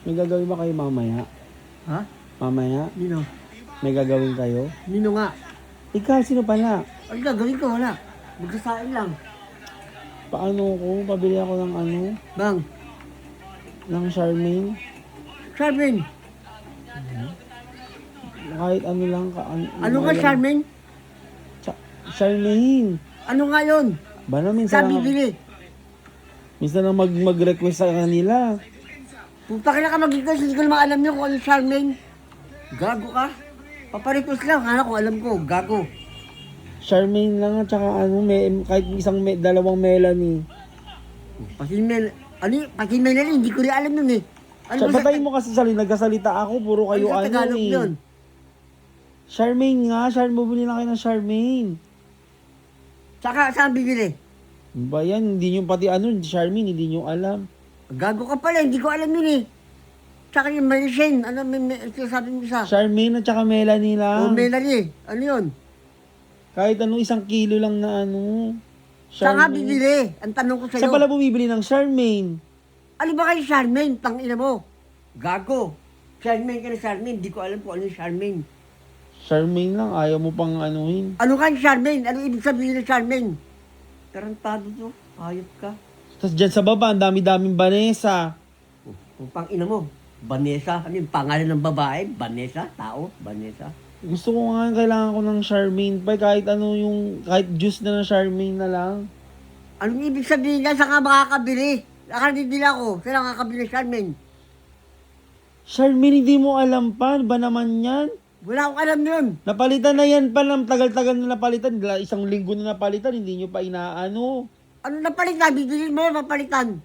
May gagawin ba kayo mamaya? Ha? Mamaya? Nino? May gagawin kayo? Nino nga? Ikaw, sino pala? Ang gagawin ko, wala. Magsasain lang. Paano ko? Pabili ako ng ano? Bang, Ng Charmaine? Charmaine. Kahit ano lang. Ano nga Charmaine? Charmaine. Ano nga yun? Ba na minsan Sabi lang, bili. minsan lang mag-request sa kanila. Puta ka na ka mag-request, hindi ko naman alam nyo kung ano Charmaine. Gago ka? Paparequest lang, ano kung alam ko, gago. Charmaine lang at saka ano, kahit dalawang Melanie. Pati Melanie, hindi ko rin alam nun eh. Ano ba Batayin mo kasi nagkasalita ako, puro kayo sa ano Tagalog eh. yun? Charmaine nga, bumili na kayo ng Charmaine. Saka, saan bibili? Ba yan, hindi nyo pati ano, Charmaine, hindi nyo alam. Gago ka pala, hindi ko alam yun eh. Tsaka yung Maricene, ano sabi mo isa? Charmaine at saka Melanie O lang. Melanie, ano yun? Kahit ano, 1 kilo lang na ano. Saan nga bibili? Ang tanong ko sa'yo. Saan pala bumibili ng Charmaine? Ano ba kayo Charmaine? Tangina mo. Gago. Charmaine ka na Charmaine. Hindi ko alam kung ano yung Charmaine. Charmaine lang, ayaw mo pang anuhin. Ano ka yung Charmaine? Ano ibig sabihin ng Charmaine? Tarantado to. Ayop ka. Tapos dyan sa baba, ang dami-daming Vanessa. Kung pang ina mo. Vanessa. Ano yung pangalan ng babae? Vanessa? Tao? Vanessa? Gusto ko nga, kailangan ko ng Charmaine pa. Kahit ano yung, kahit juice na ng Charmaine na lang. Anong ibig sabihin na? Saan ka makakabili? Nakadidila ko. Saan nakakabili ng Charmaine? Charmaine, hindi mo alam pa. Ano ba naman yan? Wala akong alam yun. Napalitan na yan pa. Tagal-tagal na napalitan. 1 linggo na napalitan. Hindi nyo pa inaano. Ano napalitan? Bibili mo, mapalitan.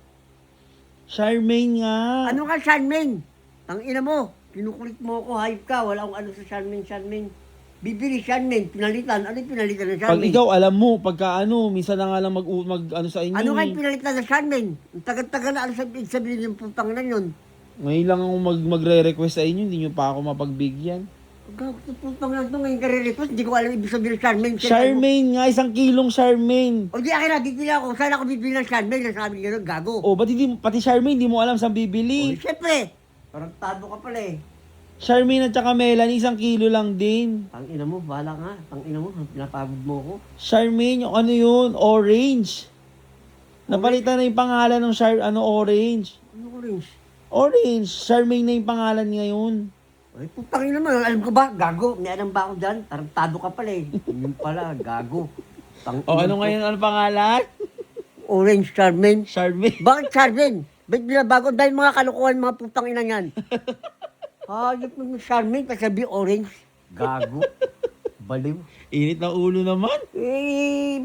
Charmaine nga. Ano ka, Charmaine? Ang ina mo, kinukulit mo ako, hayop ka, wala akong ano sa Charmaine. Bibili Charmaine, pinalitan. Ano yung pinalitan ng Pag Charmaine? ikaw, alam mo, pagka ano, minsan na nga lang mag ano sa inyo. Ano eh. nga yung pinalitan ng Charmaine? Ang tagal-tagal na, ano sabihin yung putang na yun? Ngayon lang ako magre-request sa inyo, hindi nyo pa ako mapagbigyan. Gago sa putang na ito, ngayon ka-request, hindi ko alam ibig sabihin ng Charmaine. Charmaine nga, 1 kilong Charmaine. O di akin na, bibili ako. Saan ako bibili ng Charmaine? Nasabi niyo nun, gago. O, ba't hindi, pati Charmaine, hindi mo alam saan O, bibili. siyempre, parang tado ka pala eh. Charmaine at saka Melanie, 1 kilo lang din. Tang ina mo, bahala nga. Tang ina mo, pinapagod mo ako. Charmaine, yung ano yun, orange. Napalitan na yung pangalan ng orange. Ano orange? Orange, Charmaine na yung pangalan ngayon. Ay, putang ina mo, alam ko ba? Gago, may alam ba ako dyan? Tarantado ka pala eh. Yun pala, gago. O, ano ngayon, ano pangalan? Orange Charmaine. Charmaine. Bakit Charmaine? Ba't binabago? Dahil mga kalukuhan, mga putang ina yan. Hayop mo Charmaine, kasabi orange. Gago. Baliw. Init ng ulo naman. Eh,